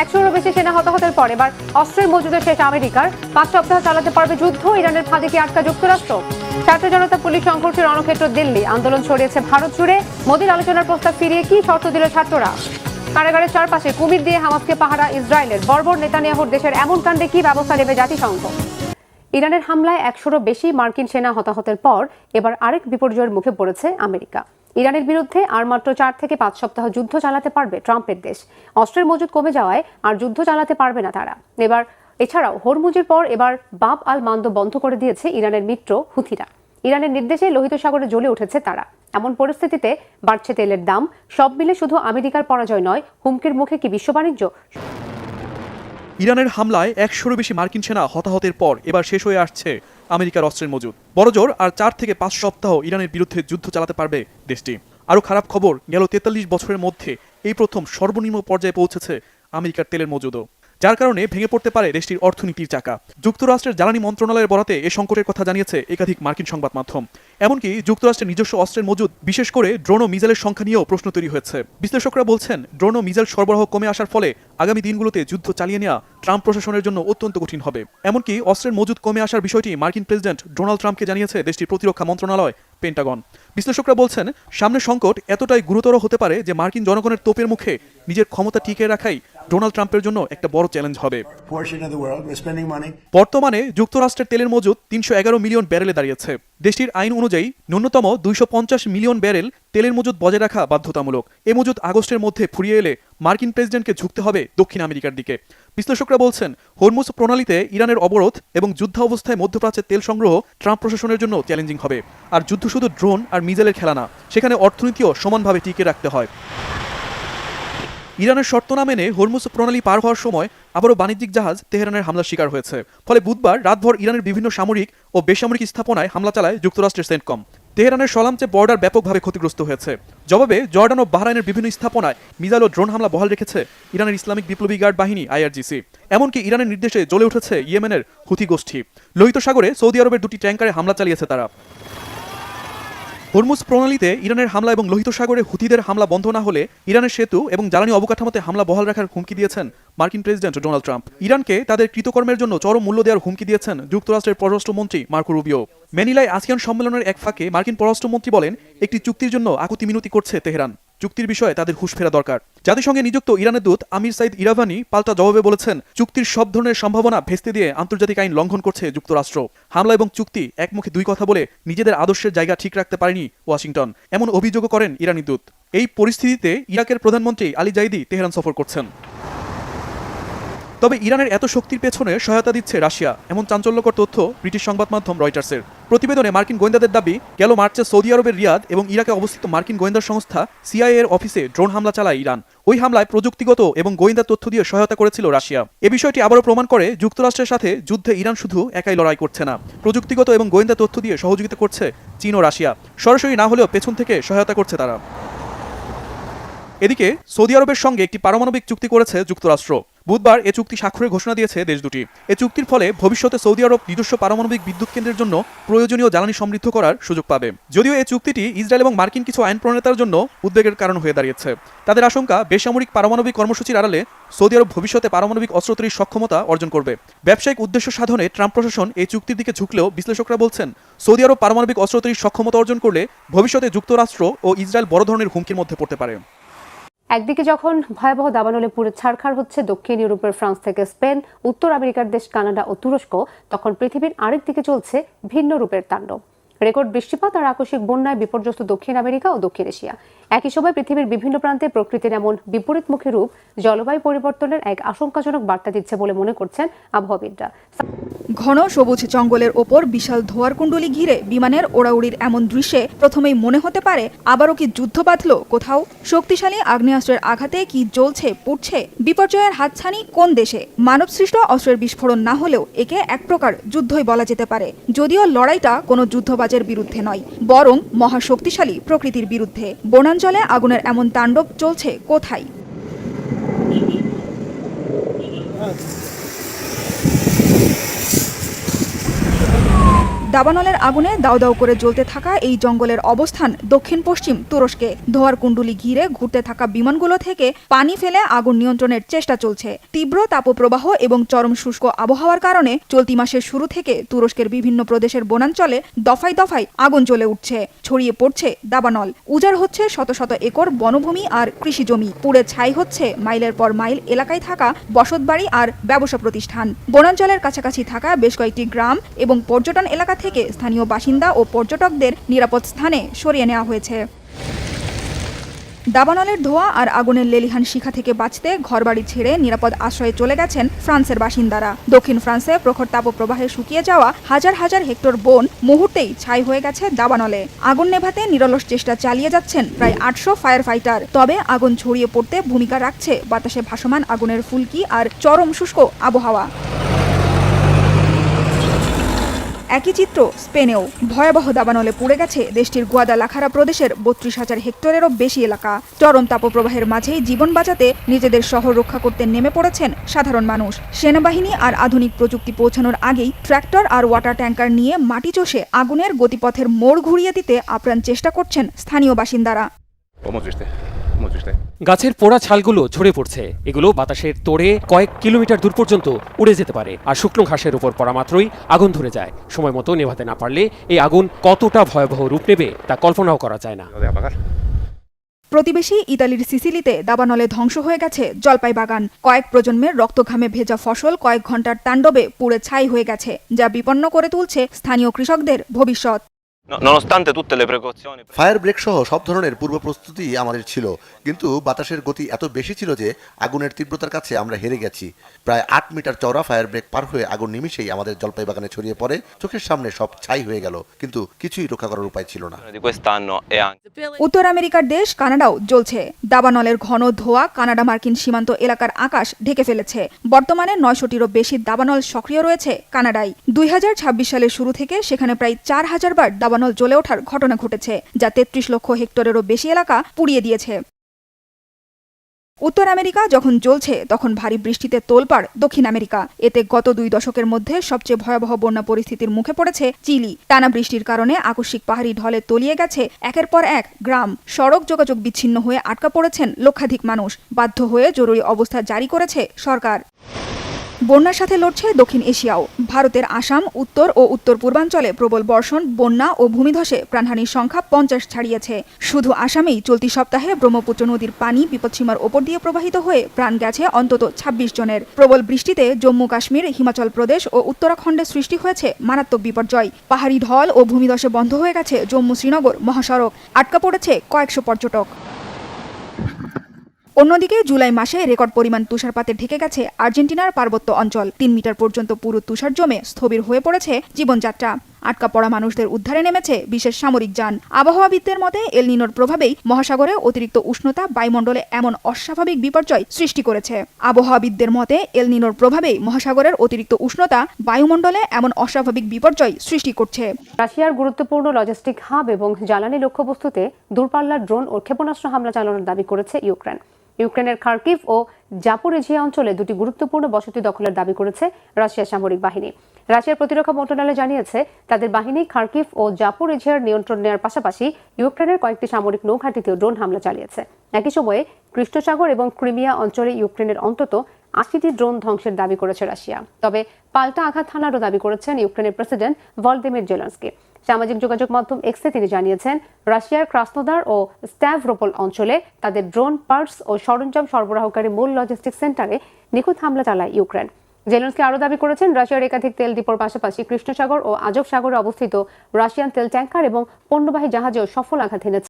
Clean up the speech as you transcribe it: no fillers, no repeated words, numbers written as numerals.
100-এরও বেশি সেনা হতাহতের পর এবার অস্ত্রের মজুদে শেষ আমেরিকার। 5 সপ্তাহ চালাতে পারবে যুদ্ধ। ইরানের ফাঁদে কি আটকা যুক্তরাষ্ট্র? ছাত্র জনতা পুলিশ সংঘর্ষের রণক্ষেত্র দিল্লি, আন্দোলন ছড়িয়েছে ভারত জুড়ে। মোদির আলোচনার প্রস্তাব ফিরিয়ে কি শর্ত দিল ছাত্ররা? কারাগারের চারপাশে কুমির দিয়ে হামাসকে পাহারা ইসরায়েলের। বর্বর নেতানিয়াহুর দেশের এমন কাণ্ডে কি ব্যবস্থা নেবে জাতিসংঘ? ইরানের হামলায় 100-এরও বেশি মার্কিন সেনা হতাহতের পর এবার আরেক বিপর্যয়ের মুখে পড়েছে আমেরিকা। ইরানের বিরুদ্ধে আর মাত্র 4 থেকে 5 সপ্তাহ যুদ্ধ চালাতে পারবে ট্রাম্পের দেশ। অস্ত্রের মজুদ কমে যাওয়ায় আর যুদ্ধ চালাতে পারবে না তারা। এছাড়াও হরমুজের পর এবার বাব আল মান্দো বন্ধ করে দিয়েছে ইরানের মিত্র হুথিরা। ইরানের নির্দেশে লোহিত সাগরে জ্বলে উঠেছে তারা। এমন পরিস্থিতিতে বাড়ছে তেলের দাম। সব মিলে শুধু আমেরিকার পরাজয় নয়, হুমকির মুখে কি বিশ্ব বাণিজ্য? ইরানের হামলায় 100-এরও বেশি মার্কিন সেনা হতাহতের পর এবার শেষ হয়ে আসছে আমেরিকার অস্ত্রের মজুদ। বড়জোর আর 4 থেকে 5 সপ্তাহ ইরানের বিরুদ্ধে যুদ্ধ চালাতে পারবে দেশটি। আরও খারাপ খবর, গেল 43 বছরের মধ্যে এই প্রথম সর্বনিম্ন পর্যায়ে পৌঁছেছে আমেরিকার তেলের মজুদও, যার কারণে ভেঙে পড়তে পারে দেশটির অর্থনীতির চাকা। যুক্তরাষ্ট্রের জ্বালানি মন্ত্রণালয়ের বরাতে এ সংকটের কথা জানিয়েছে একাধিক মার্কিন সংবাদ মাধ্যম। এমনকি যুক্তরাষ্ট্রের নিজস্ব অস্ত্রের মজুদ, বিশেষ করে ড্রোন ও মিসাইলের সংখ্যা নিয়েও প্রশ্ন তৈরি হয়েছে। বিশ্লেষকরা বলছেন, ড্রোন ও মিসাইল সরবরাহ কমে আসার ফলে আগামী দিনগুলোতে যুদ্ধ চালিয়ে নেওয়া ট্রাম্প প্রশাসনের জন্য অত্যন্ত কঠিন হবে। এমনকি অস্ত্রের মজুদ কমে আসার বিষয়টি মার্কিন প্রেসিডেন্ট ডোনাল্ড ট্রাম্পকে জানিয়েছে দেশটির প্রতিরক্ষা মন্ত্রণালয়, পেন্টাগন। বিশ্লেষকরা বলছেন, সামনের সংকট এতটাই গুরুতর হতে পারে যে মার্কিন জনগণের তোপের মুখে নিজের ক্ষমতা টিকিয়ে রাখাই ডোনাল্ড ট্রাম্পের জন্য একটা বড় চ্যালেঞ্জ হবে। বর্তমানে যুক্তরাষ্ট্রের তেলের মজুদ 311 মিলিয়ন ব্যারেলে দাঁড়িয়েছে। দেশটির আইন অনুযায়ী ন্যূনতম 250 মিলিয়ন ব্যারেল তেলের মজুদ বজায় রাখা বাধ্যতামূলক। এ মজুদ আগস্টের মধ্যে ফুরিয়ে এলে মার্কিন প্রেসিডেন্টকে ঝুঁকতে হবে দক্ষিণ আমেরিকার দিকে। বিশ্লেষকরা বলছেন, হরমুজ প্রণালীতে ইরানের অবরোধ এবং যুদ্ধাবস্থায় মধ্যপ্রাচ্যে তেল সংগ্রহ ট্রাম্প প্রশাসনের জন্য চ্যালেঞ্জিং হবে। আর যুদ্ধ শুধু ড্রোন আর মিসাইলের খেলা না, সেখানে অর্থনীতিও সমানভাবে টিকিয়ে রাখতে হয়। ইরানের শর্ত না মেনে হরমুজ প্রণালী পার হওয়ার সময় আবারও বাণিজ্যিক জাহাজ তেহরানের হামলার শিকার হয়েছে। ফলে বুধবার রাতভর ইরানের বিভিন্ন সামরিক ও বেসামরিক স্থাপনায় হামলা চালায় যুক্তরাষ্ট্রের সেন্টকম। তেহরানের সলামচে বর্ডার ব্যাপকভাবে ক্ষতিগ্রস্ত হয়েছে। জবাবে জর্ডান ও বাহরাইনের বিভিন্ন স্থাপনায় মিসাইল ও ড্রোন হামলা বহাল রেখেছে ইরানের ইসলামিক বিপ্লবী গার্ড বাহিনী IRGC। এমনকি ইরানের নির্দেশে জ্বলে উঠেছে ইয়েমেনের হুথি গোষ্ঠী। লোহিত সাগরে সৌদি আরবের 2টি ট্যাঙ্কারে হামলা চালিয়েছে তারা। হরমুজ প্রণালীতে ইরানের হামলা এবং লোহিত সাগরে হুথিদের হামলা বন্ধ না হলে ইরানের সেতু এবং জ্বালানি অবকাঠামোতে হামলা বহাল রাখার হুমকি দিয়েছেন মার্কিন প্রেসিডেন্ট ডোনাল্ড ট্রাম্প। ইরানকে তাদের কৃতকর্মের জন্য চরম মূল্য দেওয়ার হুমকি দিয়েছেন যুক্তরাষ্ট্রের পররাষ্ট্রমন্ত্রী মার্কো রুবিও। ম্যানিলায় আসিয়ান সম্মেলনের এক ফাঁকে মার্কিন পররাষ্ট্রমন্ত্রী বলেন, একটি চুক্তির জন্য আকুতি মিনতি করছে তেহরান। চুক্তির বিষয়ে তাদের হুঁশ ফেরা দরকার। জাতিসংঘে নিযুক্ত ইরানের দূত আমির সাইদ ইরাভানি পাল্টা জবাবে বলেছেন, চুক্তির সব ধরনের সম্ভাবনা ভেস্তে দিয়ে আন্তর্জাতিক আইন লঙ্ঘন করছে যুক্তরাষ্ট্র। হামলা এবং চুক্তি এক মুখে দুই কথা বলে নিজেদের আদর্শের জায়গা ঠিক রাখতে পারেনি ওয়াশিংটন, এমন অভিযোগও করেন ইরানি দূত। এই পরিস্থিতিতে ইরাকের প্রধানমন্ত্রী আলী জাইদি তেহরান সফর করছেন। তবে ইরানের এত শক্তির পেছনে সহায়তা দিচ্ছে রাশিয়া, এমন চাঞ্চল্যকর তথ্য ব্রিটিশ সংবাদ মাধ্যম রয়টার্সের। প্রতিবেদনে মার্কিন গোয়েন্দাদের দাবি, গেল মার্চে সৌদি আরবের রিয়াদ এবং ইরাকে অবস্থিত মার্কিন গোয়েন্দা সংস্থা CIA এর অফিসে ড্রোন হামলা চালায় ইরান। ওই হামলায় প্রযুক্তিগত এবং গোয়েন্দা তথ্য দিয়ে সহায়তা করেছিল রাশিয়া। এ বিষয়টি আবারও প্রমাণ করে যুক্তরাষ্ট্রের সাথে যুদ্ধে ইরান শুধু একাই লড়াই করছে না, প্রযুক্তিগত এবং গোয়েন্দা তথ্য দিয়ে সহযোগিতা করছে চীন ও রাশিয়া। সরাসরি না হলেও পেছন থেকে সহায়তা করছে তারা। এদিকে সৌদি আরবের সঙ্গে একটি পারমাণবিক চুক্তি করেছে যুক্তরাষ্ট্র। বুধবার এ চুক্তি স্বাক্ষরের ঘোষণা দিয়েছে দেশ দুটি। এ চুক্তির ফলে ভবিষ্যতে সৌদি আরব নিজস্ব পারমাণবিক বিদ্যুৎ কেন্দ্রের জন্য প্রয়োজনীয় জ্বালানি সমৃদ্ধ করার সুযোগ পাবে। যদিও এই চুক্তিটি ইসরায়েল এবং মার্কিন কিছু আইন প্রণেতার জন্য উদ্বেগের কারণ হয়ে দাঁড়িয়েছে। তাদের আশঙ্কা, বেসামরিক পারমাণবিক কর্মসূচির আড়ালে সৌদি আরব ভবিষ্যতে পারমাণবিক অস্ত্র তৈরির সক্ষমতা অর্জন করবে। ব্যবসায়িক উদ্দেশ্য সাধনে ট্রাম্প প্রশাসন এই চুক্তির দিকে ঝুঁকলেও বিশ্লেষকরা বলছেন, সৌদি আরব পারমাণবিক অস্ত্র তৈরির সক্ষমতা অর্জন করলে ভবিষ্যতে যুক্তরাষ্ট্র ও ইসরায়েল বড় ধরনের হুমকির মধ্যে পড়তে পারে। একদিকে যখন ভয়াবহ দাবানলে পুড়ে ছারখার হচ্ছে দক্ষিণ ইউরোপের ফ্রান্স থেকে স্পেন, উত্তর আমেরিকার দেশ কানাডা ও তুরস্ক, তখন পৃথিবীর আরেক দিকে চলছে ভিন্ন রূপের তাণ্ডব। রেকর্ড বৃষ্টিপাত আর আকস্মিক বন্যায় বিপর্যস্ত দক্ষিণ আমেরিকা ও দক্ষিণ এশিয়া। একই সময় পৃথিবীর বিভিন্ন প্রান্তে প্রকৃতির এমন বিপরীতমুখী রূপ জলবায়ু পরিবর্তনের এক আশঙ্কাজনক বার্তা দিচ্ছে বলে মনে করছেন আবহাওয়াবিদরা। ঘন সবুজ জঙ্গলের ওপর বিশাল ধোঁয়ার কুণ্ডলী ঘিরে বিমানের ওড়াউড়ির এমন দৃশ্যে প্রথমেই মনে হতে পারে, আবারও কি যুদ্ধ বাঁধল কোথাও? শক্তিশালী আগ্নেয়াস্ত্রের আঘাতে কি জ্বলছে পুড়ছে? বিপর্যয়ের হাতছানি কোন দেশে? মানবসৃষ্ট অস্ত্রের বিস্ফোরণ না হলেও একে এক প্রকার যুদ্ধই বলা যেতে পারে। যদিও লড়াইটা কোনো যুদ্ধবাজের বিরুদ্ধে নয়, বরং মহাশক্তিশালী প্রকৃতির বিরুদ্ধে। বনাঞ্চলে আগুনের এমন তাণ্ডব চলছে কোথায়? দাবানলের আগুনে দাউ দাউ করে জ্বলতে থাকা এই জঙ্গলের অবস্থান দক্ষিণ পশ্চিম তুরস্কে। ধোঁয়ার কুণ্ডলী ঘিরে ঘুরতে থাকা বিমানগুলো থেকে পানি ফেলে আগুন নিয়ন্ত্রণের চেষ্টা চলছে। তীব্র তাপপ্রবাহ এবং চরম শুষ্ক আবহাওয়ার কারণে চলতি মাসের শুরু থেকে তুরস্কের বিভিন্ন প্রদেশের বনাঞ্চলে দফায় দফায় আগুন জ্বলে উঠছে, ছড়িয়ে পড়ছে দাবানল। উজাড় হচ্ছে শত শত একর বনভূমি আর কৃষিজমি, পুড়ে ছাই হচ্ছে মাইলের পর মাইল এলাকায় থাকা বসতবাড়ি আর ব্যবসা প্রতিষ্ঠান। বনাঞ্চলের কাছাকাছি থাকা বেশ কয়েকটি গ্রাম এবং পর্যটন এলাকা থেকে স্থানীয় বাসিন্দা ও পর্যটকদের নিরাপদ স্থানে সরিয়ে নেওয়া হয়েছে। দাবানলের ধোঁয়া আর আগুনের লেলিহান শিখা থেকে বাঁচতে ঘরবাড়ি ছেড়ে নিরাপদ আশ্রয়ে চলে গেছেন ফ্রান্সের বাসিন্দারা। দক্ষিণ ফ্রান্সে প্রখর তাপপ্রবাহে শুকিয়ে যাওয়া হাজার হাজার হেক্টর বন মুহূর্তেই ছাই হয়ে গেছে দাবানলে। আগুন নেভাতে নিরলস চেষ্টা চালিয়ে যাচ্ছেন প্রায় 800 ফায়ার ফাইটার। তবে আগুন ছড়িয়ে পড়তে ভূমিকা রাখছে বাতাসে ভাসমান আগুনের ফুলকি আর চরম শুষ্ক আবহাওয়া। একই চিত্র স্পেনেও। ভয়াবহ দাবানলে পুড়ে গেছে দেশটির গুয়াদালাখারা প্রদেশের 32,000 হেক্টরেরও বেশি এলাকা। চরম তাপপ্রবাহের মাঝেই জীবন বাঁচাতে নিজেদের শহর রক্ষা করতে নেমে পড়েছেন সাধারণ মানুষ। সেনাবাহিনী আর আধুনিক প্রযুক্তি পৌঁছানোর আগেই ট্র্যাক্টর আর ওয়াটার ট্যাঙ্কার নিয়ে মাটি চষে আগুনের গতিপথের মোড় ঘুরিয়ে দিতে আপ্রাণ চেষ্টা করছেন স্থানীয় বাসিন্দারা। গাছের পোড়া ছালগুলো ঝরে পড়ছে। এগুলো বাতাসের তোড়ে কয়েক কিলোমিটার দূর পর্যন্ত উড়ে যেতে পারে, আর শুকনো ঘাসের উপর পড়া মাত্রই আগুন ধরে যায়। সময় মতো নেভাতে না পারলে এই আগুন কতটা ভয়াবহ রূপ নেবে তা কল্পনাও করা যায় না। প্রতিবেশী ইতালির সিসিলিতে দাবানলে ধ্বংস হয়ে গেছে জলপাই বাগান। কয়েক প্রজন্মের রক্তঘামে ভেজা ফসল কয়েক ঘন্টার তাণ্ডবে পুড়ে ছাই হয়ে গেছে, যা বিপন্ন করে তুলছে স্থানীয় কৃষকদের ভবিষ্যৎ। ফায়ার ব্রেক সহ সব ধরনের পূর্ব প্রস্তুতি আমাদের ছিল, কিন্তু বাতাসের গতি এত বেশি ছিল যে আগুনের তীব্রতার কাছে আমরা হেরে গেছি। প্রায় 8 মিটার চওড়া ফায়ার ব্রেক পার হয়ে আগুন নিমিশেই আমাদের জলপাই বাগানে ছড়িয়ে পড়ে। চোখের সামনে সব ছাই হয়ে গেল, কিন্তু কিছুই রক্ষা করার উপায় ছিল না। উত্তর আমেরিকার দেশ কানাডাও জ্বলছে। দাবানলের ঘন ধোঁয়া কানাডা মার্কিন সীমান্ত এলাকার আকাশ ঢেকে ফেলেছে। বর্তমানে 900টিরও বেশি দাবানল সক্রিয় রয়েছে কানাডায়। 2026 সালের শুরু থেকে সেখানে প্রায় 4000 বার দাবানল জ্বলে ওঠার ঘটনা ঘটেছে, যা 33 লক্ষ হেক্টরেরও বেশি এলাকা পুড়িয়ে দিয়েছে। উত্তর আমেরিকা যখন জ্বলছে তখন ভারী বৃষ্টিতে তোলপাড় দক্ষিণ আমেরিকা। এতে গত 2 দশকের মধ্যে সবচেয়ে ভয়াবহ বন্যা পরিস্থিতির মুখে পড়েছে চিলি। টানা বৃষ্টির কারণে আকস্মিক পাহাড়ি ঢলে তলিয়ে গেছে একের পর এক গ্রাম। সড়ক যোগাযোগ বিচ্ছিন্ন হয়ে আটকা পড়েছেন লক্ষাধিক মানুষ। বাধ্য হয়ে জরুরি অবস্থা জারি করেছে সরকার। বন্যার সাথে লড়ছে দক্ষিণ এশিয়াও। ভারতের আসাম, উত্তর ও উত্তর পূর্বাঞ্চলে প্রবল বর্ষণ, বন্যা ও ভূমিধসে প্রাণহানির সংখ্যা 50 ছাড়িয়েছে। শুধু আসামেই চলতি সপ্তাহে ব্রহ্মপুত্র নদীর পানি বিপদসীমার ওপর দিয়ে প্রবাহিত হয়ে প্রাণ গেছে অন্তত 26 জনের। প্রবল বৃষ্টিতে জম্মু কাশ্মীর, হিমাচল প্রদেশ ও উত্তরাখণ্ডে সৃষ্টি হয়েছে মারাত্মক বিপর্যয়। পাহাড়ি ঢল ও ভূমিধসে বন্ধ হয়ে গেছে জম্মু শ্রীনগর মহাসড়ক। আটকা পড়েছে কয়েকশো পর্যটক। অন্যদিকে জুলাই মাসে রেকর্ড পরিমাণ তুষারপাতে ঢেকে গেছে আর্জেন্টিনার পার্বত্য অঞ্চল। 3 মিটার পর্যন্ত পুরো তুষার জমে স্থবির হয়ে পড়েছে জীবনযাত্রা। আটকা পড়া মানুষদের উদ্ধারে নেমেছে বিশেষ সামরিক যান। আবহাওয়াবিদদের মতে এল নিনোর প্রভাবেই মহাসাগরে অতিরিক্ত উষ্ণতা বায়ুমণ্ডলে এমন অস্বাভাবিক বিপর্যয় সৃষ্টি করেছে। আবহাওয়াবিদদের মতে এল নিনোর প্রভাবেই মহাসাগরের অতিরিক্ত উষ্ণতা বায়ুমণ্ডলে এমন অস্বাভাবিক বিপর্যয় সৃষ্টি করছে। রাশিয়ার গুরুত্বপূর্ণ লজিস্টিক হাব এবং জ্বালানি লক্ষ্যবস্তুতে দূরপাল্লার ড্রোন ও ক্ষেপণাস্ত্র হামলা চালানোর দাবি করেছে ইউক্রেন। ইউক্রেনের খার্কিভ ও জাপোরিজিয়া অঞ্চলে 2টি গুরুত্বপূর্ণ বসতি দখলের দাবি করেছে রাশিয়ার সামরিক বাহিনী। রাশিয়ার প্রতিরক্ষা মন্ত্রণালয় জানিয়েছে তাদের বাহিনী খার্কিভ ও জাপোরিজিয়ার নিয়ন্ত্রণ নেওয়ার পাশাপাশি ইউক্রেনের কয়েকটি সামরিক নৌঘাঁটিতেও ড্রোন হামলা চালিয়েছে। একই সময়ে কৃষ্ণসাগর এবং ক্রিমিয়া অঞ্চলে ইউক্রেনের অন্তত 80টি ড্রোন ধ্বংসের দাবি করেছে রাশিয়া। তবে পাল্টা আঘাত হানারও দাবি করেছেন ইউক্রেনের প্রেসিডেন্ট ভলোদিমির জেলেনস্কি। সামাজিক যোগাযোগ মাধ্যম এক্সে তিনি জানিয়েছেন রাশিয়ার ক্রাসনোদার ও স্ট্যাভরোপোল অঞ্চলে তাদের ড্রোন, পার্টস ও সরঞ্জাম সরবরাহকারী মূল লজিস্টিক সেন্টারে নিখুঁত হামলা চালায় ইউক্রেন। জেলেনস্কি আরও দাবি করেছেন রাশিয়ার একাধিক তেল ডিপোর পাশাপাশি কৃষ্ণসাগর ও আজব সাগরে অবস্থিত রাশিয়ান তেল ট্যাঙ্কার এবং পণ্যবাহী জাহাজেও সফল আঘাত হেনেছে।